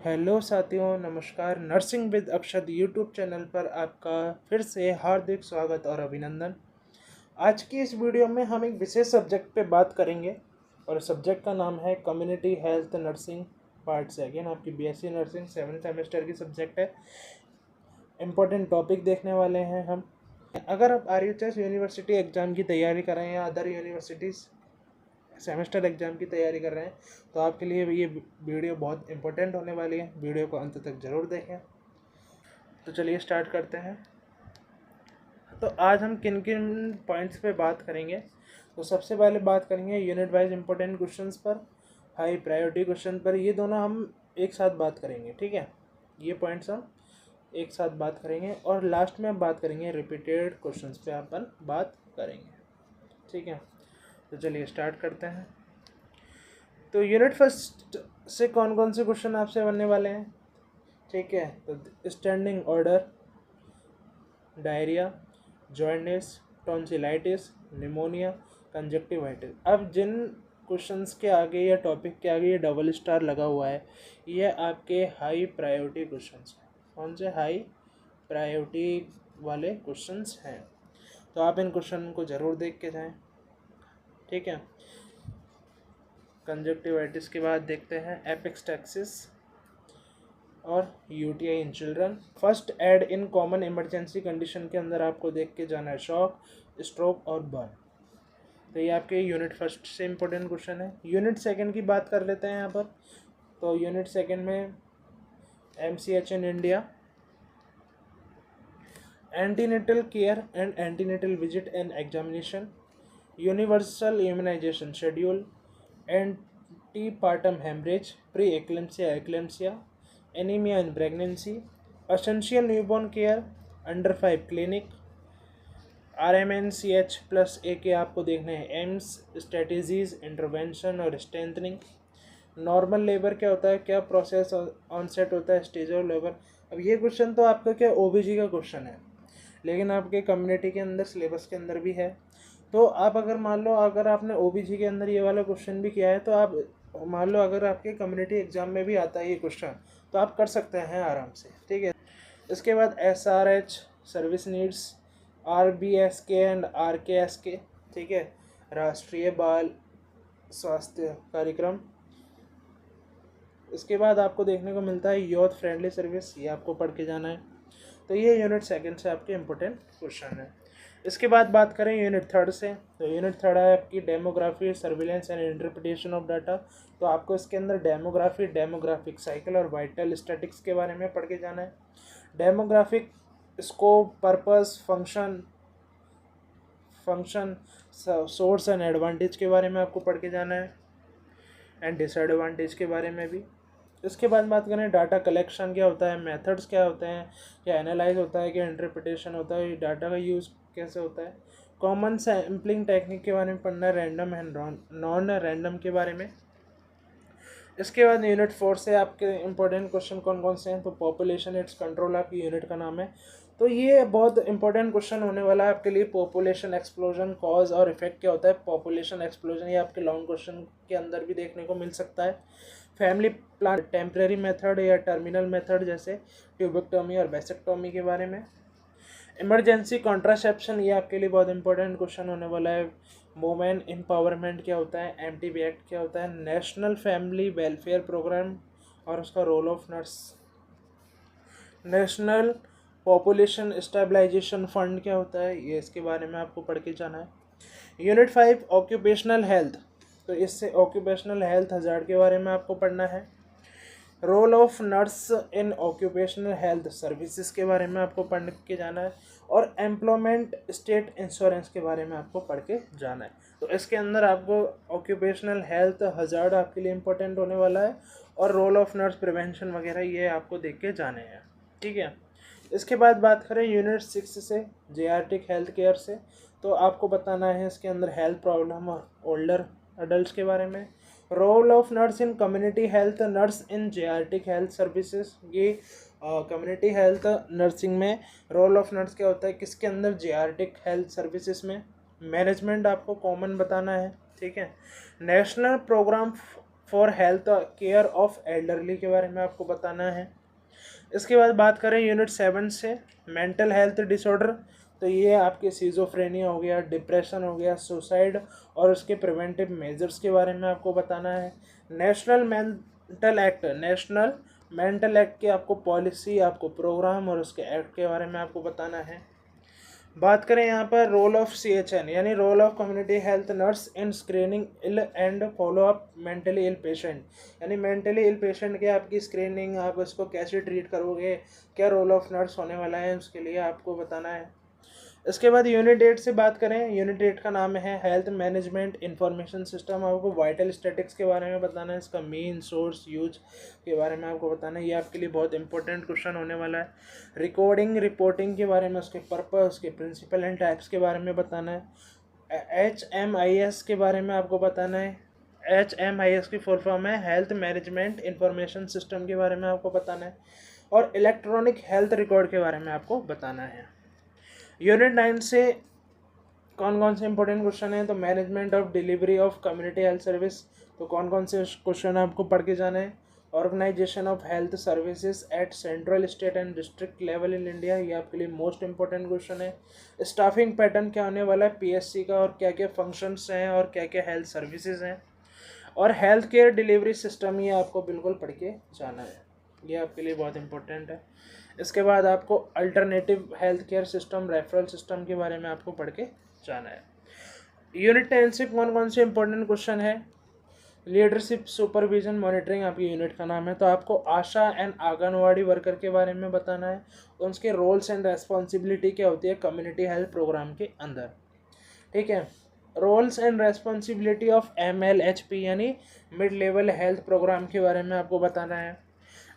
Hello साथियों, नमस्कार। Nursing with Akshat YouTube channel पर आपका फिर से हार्दिक स्वागत और अभिनंदन। आज की इस वीडियो में हम एक विशेष सब्जेक्ट पे बात करेंगे और सब्जेक्ट का नाम है community health nursing part second. आपकी बीएससी नर्सिंग 7th सेमेस्टर की सब्जेक्ट है। इम्पोर्टेंट टॉपिक देखने वाले हैं हम। अगर आप RUHS यूनिवर्सिटी एग्ज़ाम की तैयारी कर रहे हैं या अदर यूनिवर्सिटीज़ सेमेस्टर एग्ज़ाम की तैयारी कर रहे हैं तो आपके लिए ये वीडियो बहुत इंपॉर्टेंट होने वाली है। वीडियो को अंत तक ज़रूर देखें। तो चलिए स्टार्ट करते हैं। तो आज हम किन किन पॉइंट्स पे बात करेंगे। तो सबसे पहले बात करेंगे यूनिट वाइज इंपॉर्टेंट क्वेश्चंस पर, हाई प्रायोरिटी क्वेश्चन पर। ये दोनों हम एक साथ बात करेंगे, ठीक है। ये पॉइंट्स हम एक साथ बात करेंगे और लास्ट में हम बात करेंगे रिपीटेड क्वेश्चंस पे अपन बात करेंगे, ठीक है। तो चलिए स्टार्ट करते हैं। तो यूनिट फर्स्ट से कौन कौन से क्वेश्चन आपसे बनने वाले हैं, ठीक है। तो standing order, diarrhoea, jaundice, tonsillitis, pneumonia, conjunctivitis. अब जिन क्वेश्चंस के आगे या टॉपिक के आगे ये डबल स्टार लगा हुआ है, ये आपके हाई प्रायोरिटी क्वेश्चंस हैं। कौन से हाई प्रायोरिटी वाले क्वेश्चंस हैं, तो आप इन क्वेश्चन को ज़रूर देख के जाएं, ठीक है। कंजक्टिवाइटिस के बाद देखते हैं एपिक्स्टैक्सिस और UTI in children. First aid in common emergency condition के अंदर आपको देख के जाना है शॉक, स्ट्रोक और बर्न। तो ये आपके यूनिट फर्स्ट से इम्पोर्टेंट क्वेश्चन है। यूनिट सेकंड की बात कर लेते हैं यहाँ पर। तो यूनिट सेकंड में MCH in India, antenatal care and antenatal visit and examination, universal immunisation schedule, antepartum haemorrhage, pre eclampsia eclampsia, anaemia in pregnancy, essential newborn care, under 5 clinic, RMNCH+A के आपको देखने हैं एम्स, स्ट्रेटेजीज, इंटरवेंशन और strengthening. Normal labour क्या होता है, क्या process onset होता है, स्टेज ऑफ लेबर। अब ये क्वेश्चन तो आपका क्या OBG का क्वेश्चन है, लेकिन आपके कम्युनिटी के अंदर सिलेबस के अंदर भी है। तो आप अगर मान लो अगर आपने OBG के अंदर ये वाला क्वेश्चन भी किया है, तो आप मान लो अगर आपके कम्युनिटी एग्जाम में भी आता है ये क्वेश्चन, तो आप कर सकते हैं आराम से, ठीक है। इसके बाद SRH service needs, RBSK and RKSK, ठीक है, राष्ट्रीय बाल स्वास्थ्य कार्यक्रम। इसके बाद आपको देखने को मिलता है यूथ फ्रेंडली सर्विस, ये आपको पढ़ के जाना है। तो ये यूनिट सेकंड से आपके इम्पोर्टेंट क्वेश्चन है। इसके बाद बात करें यूनिट थर्ड से, तो यूनिट थर्ड है आपकी demography, surveillance and interpretation of data. तो आपको इसके अंदर डेमोग्राफी, डेमोग्राफिक साइकिल और वाइटल स्टैटिक्स के बारे में पढ़ के जाना है। Demographic scope, purpose, function, source and advantage के बारे में आपको पढ़ के जाना है, एंड डिसएडवांटेज के बारे में भी। इसके बाद बात करें डाटा कलेक्शन क्या होता है, मेथड्स क्या होते हैं, क्या एनालाइज होता है, क्या इंटरप्रिटेशन होता है, डाटा का यूज़ कैसे होता है। कॉमन सैम्पलिंग टेक्निक के बारे में पढ़ना है, रैंडम एंड नॉन रैंडम के बारे में। इसके बाद यूनिट 4 से आपके इंपॉर्टेंट क्वेश्चन कौन कौन से हैं, तो पॉपुलेशन इट्स कंट्रोल आपकी यूनिट का नाम है। तो ये बहुत इंपॉर्टेंट क्वेश्चन होने वाला है आपके लिए। पॉपुलेशन एक्सप्लोजन, कॉज और इफेक्ट क्या होता है। पॉपुलेशन एक्सप्लोजन ये आपके लॉन्ग क्वेश्चन के अंदर भी देखने को मिल सकता है। फैमिली प्लान, टेम्परेरी मेथड या टर्मिनल मेथड जैसे ट्यूबेक्टोमी और वैसेक्टोमी के बारे में। इमरजेंसी कॉन्ट्रासेप्शन ये आपके लिए बहुत इंपॉर्टेंट क्वेश्चन होने वाला है। वुमेन एम्पावरमेंट क्या होता है, MTV एक्ट क्या होता है, नेशनल फैमिली वेलफेयर प्रोग्राम और उसका role of nurse, national population stabilisation fund क्या होता है, ये इसके बारे में आपको पढ़ के जाना है। यूनिट 5 ऑक्यूपेशनल हेल्थ, तो इससे ऑक्यूपेशनल हेल्थ हजार्ड के बारे में आपको पढ़ना है। Role of nurse in occupational health services के बारे में आपको पढ़ के जाना है। और एम्प्लॉयमेंट स्टेट इंश्योरेंस के बारे में आपको पढ़ के जाना है। तो इसके अंदर आपको ऑक्यूपेशनल हेल्थ हजार्ड आपके लिए इंपॉर्टेंट होने वाला है और रोल ऑफ नर्स प्रिवेंशन वगैरह ये आपको देख के जाने हैं, ठीक है। इसके बाद बात करें यूनिट 6 से, जेआरटिक हेल्थ केयर से, तो आपको बताना है इसके अंदर हेल्थ प्रॉब्लम और ओल्डर अडल्ट के बारे में। Role of nurse in community health, nurse in geriatric health services, ये कम्युनिटी हेल्थ नर्सिंग में रोल ऑफ नर्स क्या होता है, किसके अंदर, जेआरटिक हेल्थ सर्विसेज में। मैनेजमेंट आपको कॉमन बताना है, ठीक है। National programme for health care of elderly के बारे में आपको बताना है। इसके बाद बात करें यूनिट 7 से मेंटल हेल्थ डिसऑर्डर, तो ये आपके सीजोफ्रेनिया हो गया, डिप्रेशन हो गया, सुसाइड और उसके प्रिवेंटिव मेजर्स के बारे में आपको बताना है। नेशनल मेंटल एक्ट के आपको पॉलिसी, आपको प्रोग्राम और उसके एक्ट के बारे में आपको बताना है। बात करें यहाँ पर रोल ऑफ CHN यानी role of community health nurse in screening ill and follow up mentally ill patient, यानी मेंटली इल पेशेंट के आपकी स्क्रीनिंग, आप उसको कैसे ट्रीट करोगे, क्या रोल ऑफ नर्स होने वाला है, उसके लिए आपको बताना है। इसके बाद यूनिट 8 से बात करें, यूनिट 8 का नाम है हेल्थ मैनेजमेंट इंफॉर्मेशन सिस्टम। आपको वाइटल स्टैटिक्स के बारे में बताना है, इसका मेन सोर्स यूज के बारे में आपको बताना है, ये आपके लिए बहुत इंपॉर्टेंट क्वेश्चन होने वाला है। रिकॉर्डिंग रिपोर्टिंग के बारे में, उसके पर्पस, उसके प्रिंसिपल एंड टाइप्स के बारे में बताना है। HMIS के बारे में आपको बताना है। HMIS की फुल फॉर्म है हेल्थ मैनेजमेंट इंफॉर्मेशन सिस्टम के बारे में आपको बताना है। और इलेक्ट्रॉनिक हेल्थ रिकॉर्ड के बारे में आपको बताना है। यूनिट 9 से कौन कौन से इंपॉर्टेंट क्वेश्चन है, तो management of delivery of community health service, तो कौन कौन से क्वेश्चन आपको पढ़ के जाना है। Organisation of health services at central, state and district level in India, ये आपके लिए मोस्ट इंपॉर्टेंट क्वेश्चन है। स्टाफिंग पैटर्न क्या होने वाला है PSC का, और क्या क्या फंक्शंस हैं और क्या क्या हेल्थ सर्विसेज हैं। और हेल्थ केयर डिलीवरी सिस्टम, ये आपको बिल्कुल पढ़ के जाना है, ये आपके लिए बहुत इंपॉर्टेंट है। इसके बाद आपको alternative health care system, referral system के बारे में आपको पढ़ के जाना है। यूनिट 10 से कौन कौन से इंपॉर्टेंट क्वेश्चन है, लीडरशिप सुपरविजन मॉनिटरिंग आपकी यूनिट का नाम है, तो आपको आशा एंड आंगनवाड़ी वर्कर के बारे में बताना है, उनके रोल्स एंड रेस्पॉन्सिबिलिटी क्या होती है कम्युनिटी हेल्थ प्रोग्राम के अंदर। ठीक है, roles and responsibility of MLHP यानी मिड लेवल हेल्थ प्रोग्राम के बारे में आपको बताना है।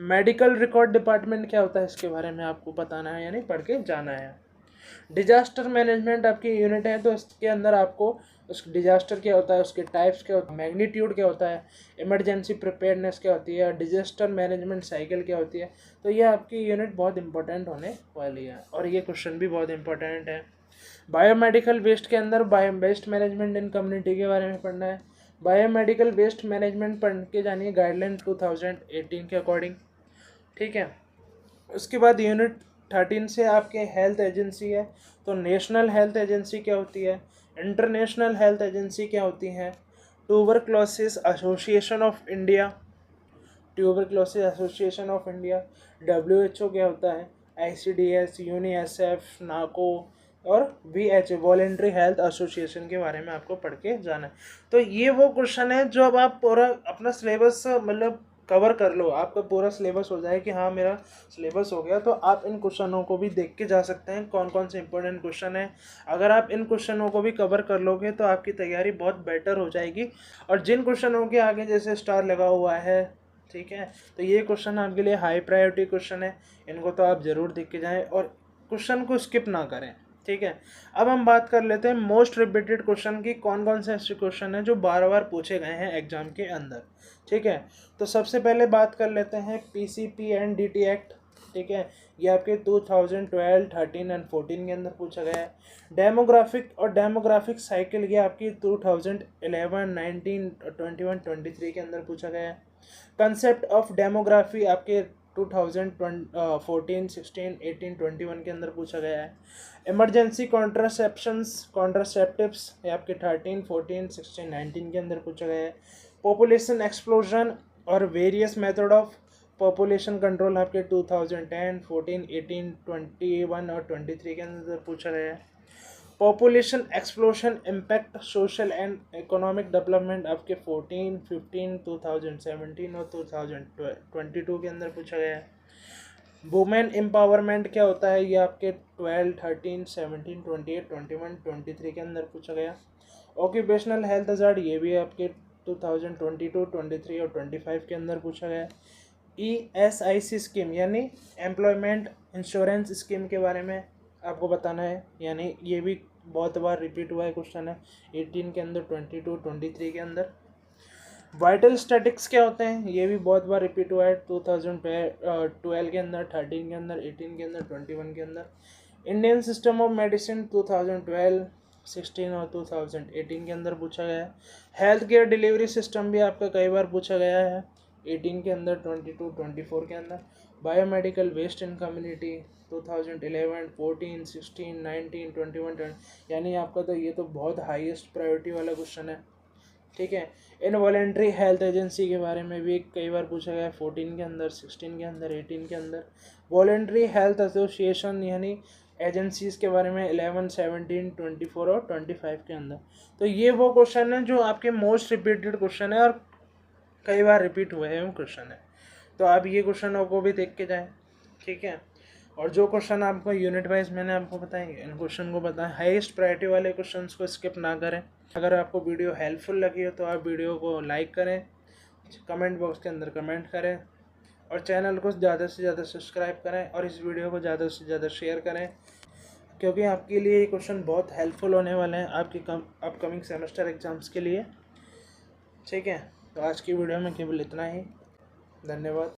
मेडिकल रिकॉर्ड डिपार्टमेंट क्या होता है, इसके बारे में आपको बताना है, यानी पढ़ के जाना है। डिजास्टर मैनेजमेंट आपकी यूनिट है, तो इसके अंदर आपको उस डिजास्टर क्या होता है, उसके टाइप्स क्या होता है, मैग्नीट्यूड क्या होता है, इमरजेंसी प्रिपेयर्डनेस क्या होती है, डिजास्टर मैनेजमेंट साइकिल क्या होती है, तो ये आपकी यूनिट बहुत इंपॉर्टेंट होने वाली है और ये क्वेश्चन भी बहुत इंपॉर्टेंट है। बायोमेडिकल वेस्ट के अंदर वेस्ट मैनेजमेंट इन कम्युनिटी के बारे में पढ़ना है। बायोमेडिकल वेस्ट मैनेजमेंट पढ़ के जानिए गाइडलाइन 2018 के अकॉर्डिंग। ठीक है, उसके बाद यूनिट 13 से आपके हेल्थ एजेंसी है, तो नेशनल हेल्थ एजेंसी क्या होती है, इंटरनेशनल हेल्थ एजेंसी क्या होती है, tuberculosis association of India, WHO क्या होता है, ICDS, UNICEF, नाको और VHA वॉलेंट्री हेल्थ एसोसिएशन के बारे में आपको पढ़ के जाना है। तो ये वो क्वेश्चन है जो अब आप पूरा अपना सिलेबस मतलब कवर कर लो, आपका पूरा सिलेबस हो जाए कि हाँ मेरा सिलेबस हो गया, तो आप इन क्वेश्चनों को भी देख के जा सकते हैं कौन कौन से इंपॉर्टेंट क्वेश्चन है। अगर आप इन क्वेश्चनों को भी कवर कर लोगे तो आपकी तैयारी बहुत बेटर हो जाएगी। और जिन क्वेश्चनों के आगे जैसे स्टार लगा हुआ है, ठीक है, तो ये क्वेश्चन आपके लिए हाई प्रायोरिटी क्वेश्चन है, इनको तो आप ज़रूर देख के जाएँ और क्वेश्चन को स्किप ना करें। ठीक है, अब हम बात कर लेते हैं मोस्ट रिपीटेड क्वेश्चन की, कौन कौन से ऐसे क्वेश्चन हैं जो बार बार पूछे गए हैं एग्जाम के अंदर। ठीक है, तो सबसे पहले बात कर लेते हैं PCP एंड DT एक्ट। ठीक है, ये आपके 2012, 13 एंड 14 के अंदर पूछा गया है। डेमोग्राफिक और डेमोग्राफिक साइकिल ये आपकी 2011, 19, 21, 23 के अंदर पूछा गया है। कंसेप्ट ऑफ डेमोग्राफी आपके 2014, 16, 18, 21 के अंदर पूछा गया है। इमरजेंसी कॉन्ट्रासेप्टिव्स ये आपके 13, 14, 16, 19 के अंदर पूछा गया है। पॉपुलेशन एक्सप्लोजन और various method of population control आपके 2010, 14, 18, 21 और 23 के अंदर पूछा गया है। Population explosion impact social and economic development आपके 14, 15, 2017 और 2022 के अंदर पूछा गया है। वुमेन एम्पावरमेंट क्या होता है, ये आपके 12, 13, 17, 28, 21, 23 के अंदर पूछा गया। ऑक्यूपेशनल हेल्थ हजार्ड ये भी आपके 2022, 23 और 25 के अंदर पूछा गया। ESIC स्कीम यानी एम्प्लॉयमेंट इंश्योरेंस स्कीम के बारे में आपको बताना है, यानी ये भी बहुत बार रिपीट हुआ है क्वेश्चन है 18 के अंदर, 22, 23 के अंदर। वाइटल स्टैटिक्स क्या होते हैं, ये भी बहुत बार रिपीट हुआ है 2012 के अंदर, 13 के अंदर, 18 के अंदर, 21 के अंदर। इंडियन सिस्टम ऑफ मेडिसिन 2012, 2016 और 2018 के अंदर पूछा गया है। हेल्थ केयर डिलीवरी सिस्टम भी आपका कई बार पूछा गया है 18 के अंदर, 22, 24 के अंदर। बायोमेडिकल वेस्ट इन कम्युनिटी 2011, 14, 16, 19, 21, 20, यानी आपका तो ये तो बहुत हाईएस्ट प्रायोरिटी वाला क्वेश्चन है। ठीक है। इनवॉलेंट्री हेल्थ एजेंसी के बारे में भी कई बार पूछा गया है 14 के अंदर, 16 के अंदर, 18 के अंदर। वॉलेंट्री हेल्थ एसोसिएशन यानी एजेंसीज के बारे में 11, 17, 24 और 25 के अंदर। तो ये वो क्वेश्चन है जो आपके मोस्ट रिपीटेड क्वेश्चन है और कई बार रिपीट हुए हैं क्वेश्चन है। तो आप ये क्वेश्चनों को भी देख के जाएं। ठीक है। और जो क्वेश्चन आपको यूनिट वाइज मैंने आपको बताएंगे, इन क्वेश्चन को बताएं। हाईएस्ट प्रायोरिटी वाले क्वेश्चंस को स्किप ना करें। अगर आपको वीडियो हेल्पफुल लगी हो तो आप वीडियो को लाइक करें, कमेंट बॉक्स के अंदर कमेंट करें और चैनल को ज़्यादा से ज़्यादा सब्सक्राइब करें और इस वीडियो को ज़्यादा से ज़्यादा शेयर करें, क्योंकि आपके लिए ये क्वेश्चन बहुत हेल्पफुल होने वाले हैं आपके अपकमिंग सेमेस्टर एग्ज़ाम्स के लिए। ठीक है। तो आज की वीडियो में केवल इतना ही। धन्यवाद।